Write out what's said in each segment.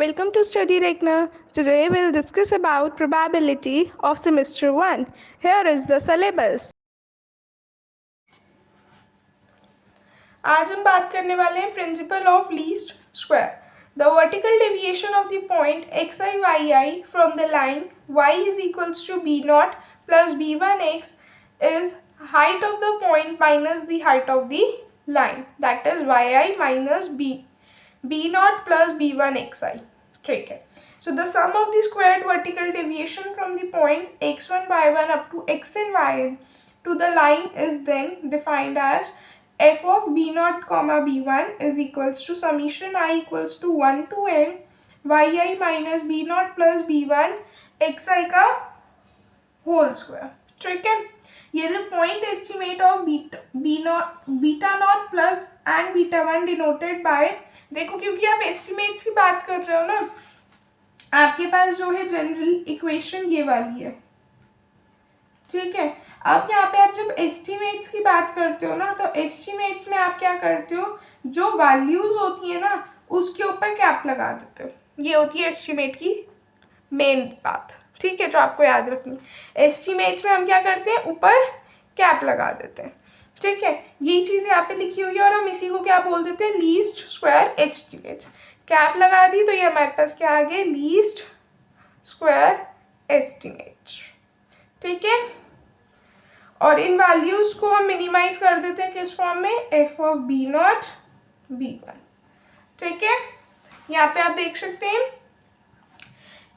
Welcome to Study Regna. Today we'll discuss about probability of semester 1. Here is the syllabus. आज हम बात करने वाले हैं principle of least square. The vertical deviation of the point xi yi from the line y is equals to b0 plus b1x is height of the point minus the height of the line. That is yi minus b0 plus b1xi. ठीक है. So the sum of the squared vertical deviation from the points x1 y1 up to xn yn to the line is then defined as f of b0 comma b1 is equals to summation I equals to 1 to n yi minus b0 plus b1 xi का whole square. ठीक है. ये जो point estimate of beta not plus and beta one denoted by, देखो क्योंकि आप estimates की बात कर रहे हो ना, आपके पास जो है जनरल इक्वेशन ये वाली है. ठीक है. अब यहाँ पे आप जब एस्टिमेट्स की बात करते हो ना, तो एस्टिमेट्स में आप क्या करते हो, जो वैल्यूज होती है ना उसके ऊपर कैप लगा देते हो. ये होती है एस्टिमेट की मेन बात. ठीक है, जो आपको याद रखनी. एस्टिमेट्स में हम क्या करते हैं, ऊपर कैप लगा देते हैं. ठीक है. यही चीज़ यहाँ पे लिखी हुई है और हम इसी को क्या बोल देते हैं, लीस्ट स्क्वायर एस्टिमेट. कैप लगा दी तो ये हमारे पास क्या आ गया, लीस्ट स्क्वायर एस्टिमेट. ठीक है. और इन वैल्यूज को हम मिनिमाइज कर देते हैं किस फॉर्म में, F of B nought B one. ठीक है. यहाँ पे आप देख सकते हैं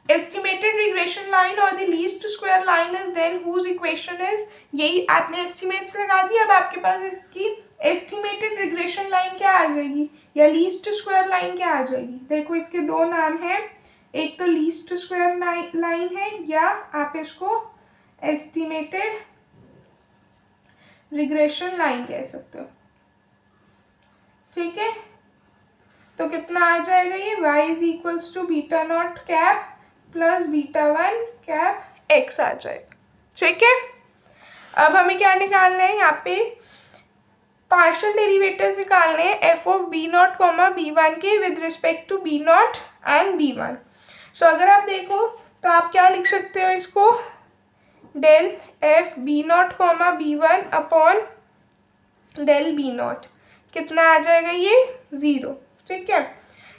estimated regression line or the least square line is then whose equation is, यही आपने estimates लगा दी. अब आपके पास इसकी estimated regression line क्या आ जाएगी या least square line क्या आ जाएगी. देखो इसके दो नाम हैं, एक तो least square line है या आप इसको estimated regression line कह सकते हो. ठीक है. तो कितना आ जाएगा ये, y is equals to beta nought cap plus beta one cap x आ जाएगा. ठीक है. अब हमें क्या निकालना है, यहाँ पे पार्शियल डेरिवेटिव्स निकालने हैं f of B nought comma b one के with respect to b nought and b one. So अगर आप देखो तो आप क्या लिख सकते हो इसको, del f b nought comma b one upon del b nought. कितना आ जाएगा ये, 0. ठीक है.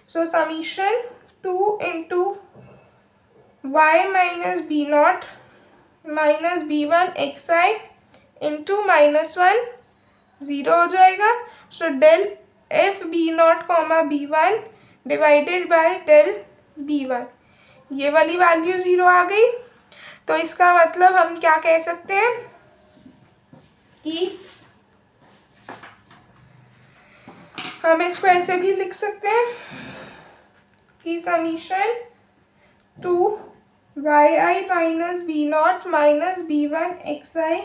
So summation 2 into y minus b nought minus b one x i into minus 1 0 हो जाएगा. So del f b nought comma b one divided by del b one, ये वाली वैल्यू 0 आ गई. तो इसका मतलब हम क्या कह सकते हैं कि हम इसको ऐसे भी लिख सकते हैं कि summation 2 y i minus b nought minus b one x i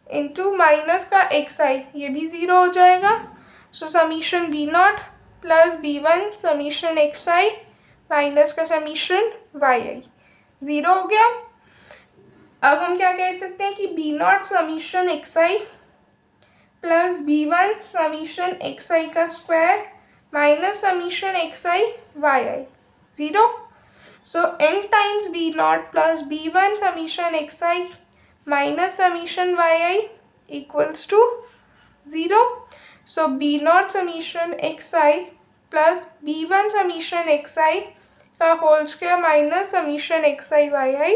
into minus का एक्स आई, ये भी 0 हो जाएगा. So summation b nought plus b one summation x i minus का समीशन वाई आई 0 हो गया. अब हम क्या कह सकते हैं कि b nought summation x i plus b one summation x i का square minus summation x i y i 0. So n times b naught plus b1 summation xi minus summation yi equals to 0. So b naught summation xi plus b1 summation xi का whole square minus summation xi yi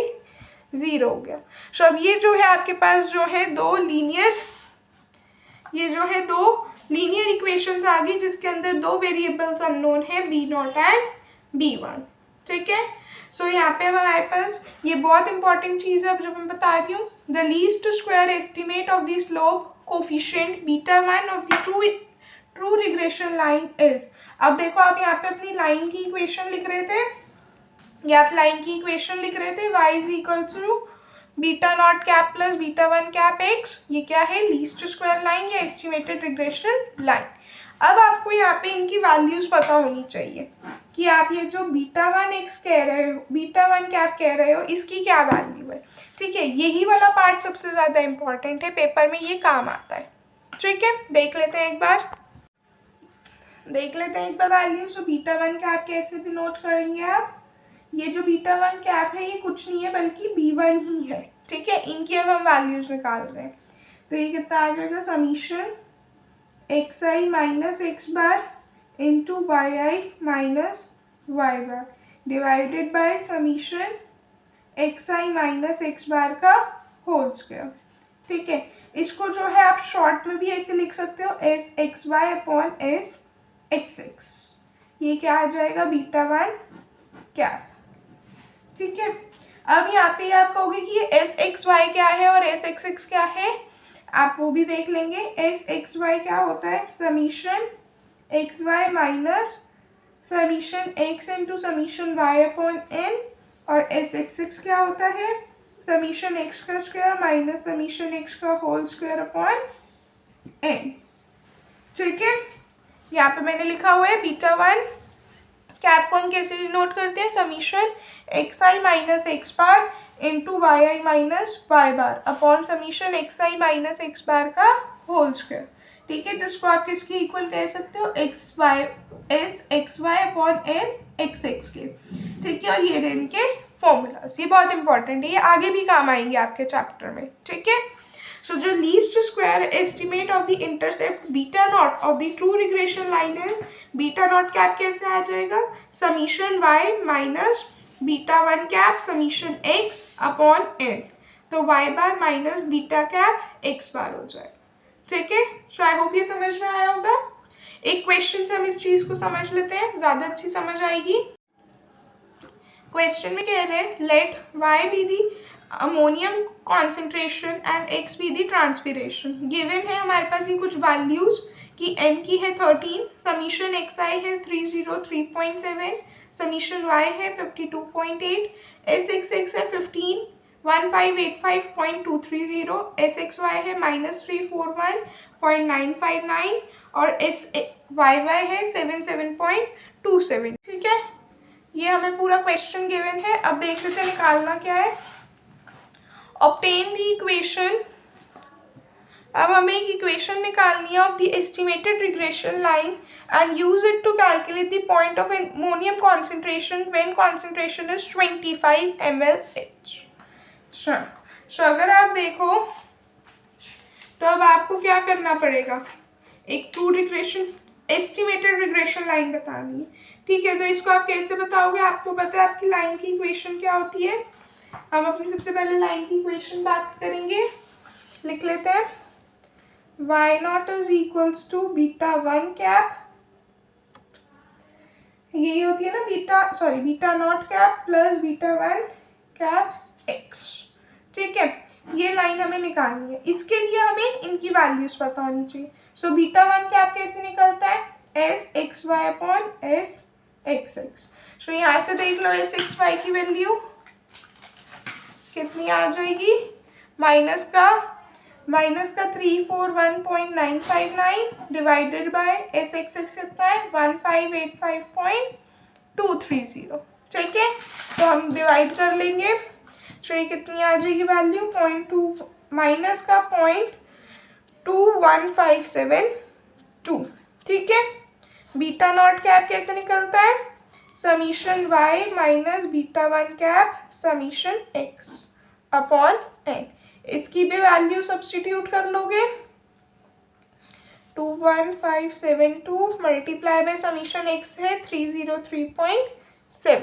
0 हो गया. So अब ये जो है आपके पास जो है दो लीनियर इक्वेशंस आ गई जिसके अंदर दो वेरिएबल्स अननोन है b नॉट एंड b1. ठीक है. सो यहाँ पे हमारे पास ये बहुत इंपॉर्टेंट चीज़ है अब जो मैं बता रही हूँ, the least square estimate of the slope coefficient beta one of the true regression line is. अब देखो आप यहाँ पे अपनी लाइन की इक्वेशन लिख रहे थे, या आप लाइन की इक्वेशन लिख रहे थे y is equal to beta nought cap plus beta one cap X. ये क्या है, लीस्ट स्क्वायर लाइन या एस्टिमेटेड रिग्रेशन लाइन. अब आपको यहाँ पे इनकी वैल्यूज पता होनी चाहिए कि आप ये जो बीटा वन एक्स कह रहे हो, बीटा वन कैप कह रहे हो, इसकी क्या वैल्यू है. ठीक है. यही वाला पार्ट सबसे ज़्यादा इम्पॉर्टेंट है, पेपर में ये काम आता है. ठीक है. देख लेते हैं एक बार. देख लेते हैं एक बार value. So beta one cap कैसे डिनोट करेंगे आप, ये जो बीटा वन कैप है ये कुछ नहीं है बल्कि B1 ही है, ठीक है। इनकी अब हम वैल्यूज निकाल रहे हैं। तो ये कितना आ जाएगा, summation xi minus x bar into yi minus y bar divided by summation xi minus x bar का होल स्क्वायर, ठीक है। इसको जो है आप शॉर्ट में भी ऐसे लिख सकते हो, S x Y upon S x X. ये क्या आ जाएगा, बीटा वन कैप, ठीक है। अब यहाँ पे आप कहोगे कि ये एस एक्स वाई क्या है और एस एक्स एक्स क्या है, आप वो भी देख लेंगे। एस एक्स वाई क्या होता है, summation X Y minus summation X into summation Y upon N, और एस एक्स एक्स क्या होता है, समीशन एक्स का स्क्वायर माइनस समीशन एक्स का होल स्क्वायर अपॉन एन, ठीक है। यहाँ पे मैंने लिखा हुआ है बीटा वन कैप को हम कैसे डिनोट करते हैं, summation x i minus x bar into y i minus y bar upon summation x i minus x bar का होल स्क्वायर, ठीक है। जिसको आप किसके इक्वल कह सकते हो, X Y S x Y upon S x X के, ठीक है। और ये रहे इनके फॉर्मूलाज, ये बहुत इंपॉर्टेंट है, ये आगे भी काम आएंगे आपके चैप्टर में, ठीक है। सो जो least square estimate of the intercept beta nought of the true regression line is, beta nought cap कैसे आ जाएगा, summation Y minus beta one cap summation X upon N, तो Y bar minus beta cap X bar हो जाए, ठीक है। सो I hope ये समझ में आया होगा। एक क्वेश्चन से हम इस चीज को समझ लेते हैं, ज्यादा अच्छी समझ आएगी। क्वेश्चन में कह रहे हैं let Y be the ammonium concentration and X be the transpiration. Given है हमारे पास ये कुछ वैल्यूज कि n की है 13, समीशन एक्स आई है 303.7, समीशन y है 52.8, एस एक्स एक्स है 15 1585.230, एस एक्स वाई है -341.959 और एस वाई वाई है 77.27, ठीक है। ये हमें पूरा क्वेश्चन गिवन है। अब देख लेते हैं निकालना क्या है। ऑब्टेन द इक्वेशन, अब हमें एक इक्वेशन निकालनी है of the estimated regression line and use it to calculate the point of ammonium concentration when concentration is 25 ml/h। So अगर आप देखो तो अब आपको क्या करना पड़ेगा, एक true regression estimated regression line बतानी है, ठीक है। तो इसको आप कैसे बताओगे, आपको पता है आपकी लाइन की इक्वेशन क्या होती है। हम अपनी सबसे पहले लाइन की इक्वेशन बात करेंगे, लिख लेते हैं y nought is equals to beta one cap, यही होती है ना beta nought cap plus beta one cap x, ठीक है। ये लाइन हमें निकालनी है, इसके लिए हमें इनकी वैल्यूज पता होनी चाहिए। सो बीटा वन कैप कैसे निकलता है, s x Y upon S x x. So यहाँ से देख लो एस एक्स वाई की वैल्यू कितनी आ जाएगी, माइनस का 341.959 divided by s x x कितना है 1585.230, ठीक है। तो हम डिवाइड कर लेंगे, तो ये कितनी आ जाएगी वैल्यू, माइनस का 0.2157, ठीक है। बीटा नॉट कैप कैसे निकलता है, summation y minus beta one cap summation x upon n, इसकी भी वैल्यू सब्स्टिट्यूट कर लोगे, 21572 मल्टीप्लाई बाय समीशन x है 303.7,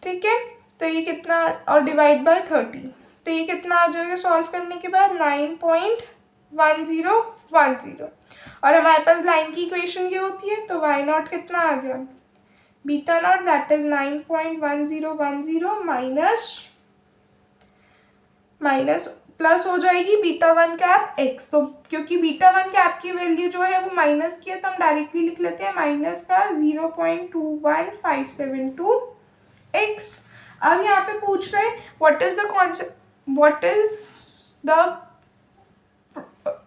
ठीक है। तो ये कितना, और डिवाइड बाय 30, तो ये कितना आ जाएगा सॉल्व करने के बाद 9.1010, और हमारे पास लाइन की इक्वेशन ये होती है, तो y नॉट कितना आ गया, beta not that is 9.1010 minus plus हो जाएगी बीटा वन कैप x, तो क्योंकि बीटा वन कैप की वैल्यू जो है वो माइनस की है तो हम डायरेक्टली लिख लेते हैं माइनस का 0.21572x। अब यहाँ पे पूछ रहे what is the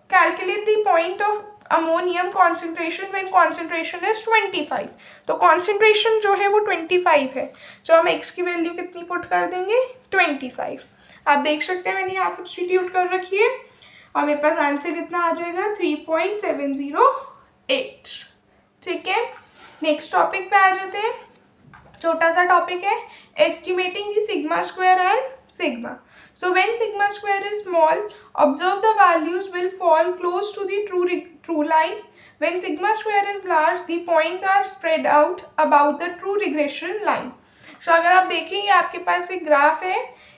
calculate the point of ammonium concentration when concentration is 25, तो कॉन्सेंट्रेशन जो है वो 25 है, जो हम x की वैल्यू कितनी पुट कर देंगे 25। आप देख सकते हैं मैंने यहाँ सब्स्टिट्यूट कर रखी है और मेरे पास आंसर कितना आ जाएगा 3.708, ठीक है, नेक्स्ट टॉपिक पे आ जाते हैं। छोटा सा टॉपिक है estimating the sigma square and sigma. So when sigma square is small, observe the values will fall close to the true line. When sigma square is large, the points are spread out about the true regression line. So अगर आप देखेंगे आपके पास एक graph है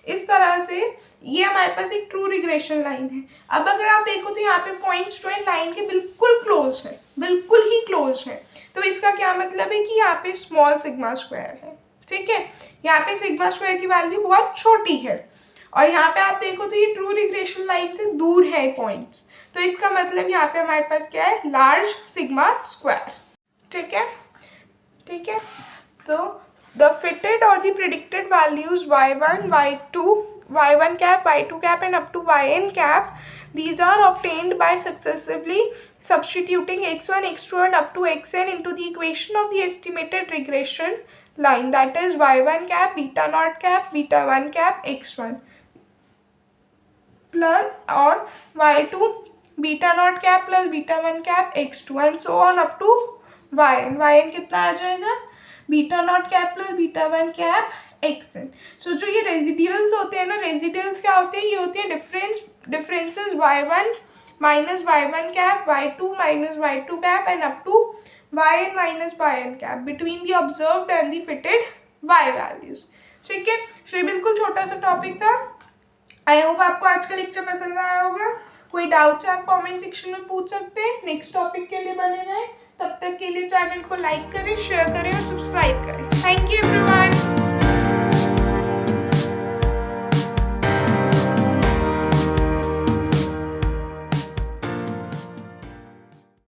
इस तरह से, ये हमारे पास एक ट्रू रिग्रेशन लाइन है। अब अगर आप देखो तो यहाँ पे पॉइंट्स जो है लाइन के बिल्कुल क्लोज है, बिल्कुल ही क्लोज है। तो इसका क्या मतलब है कि यहाँ पे स्मॉल सिग्मा स्क्वायर है, ठीक है, यहाँ पे सिग्मा स्क्वायर की वैल्यू बहुत छोटी है और यहाँ पे आप देखो तो ये ट्रू रिग्रेशन लाइन से दूर है पॉइंट्स, तो इसका मतलब यहाँ पे हमारे पास क्या है, लार्ज सिग्मा स्क्वायर। ठीक है, ठीक है, तो द फिटेड और the predicted values y1, y2, y1 cap, y2 cap and up to yn cap, these are obtained by successively substituting x1, x2 and up to xn into the equation of the estimated regression line, that is y1 cap, beta naught cap, beta 1 cap, x1 plus और y2 beta naught cap plus beta 1 cap x2 and so on up to yn। yn कितना आ जाएगा, beta nought cap plus beta 1 cap xn। सो जो ये रेजिडियल्स होते हैं ना, रेजिडियल्स क्या होते हैं, ये होते हैं differences y1 minus y1 cap, y2 minus y2 cap and up to yn minus yn cap between the observed and the fitted y values. ठीक है, सो ये बिल्कुल छोटा सा टॉपिक था। आई होप आपको आज का लेक्चर पसंद आया होगा। कोई डाउट्स आप कमेंट सेक्शन में पूछ सकते हैं। नेक्स्ट टॉपिक के लिए बने रहें, तब तक के लिए चैनल को लाइक करें, शेयर करें और सब्सक्राइब करें। Thank you everyone.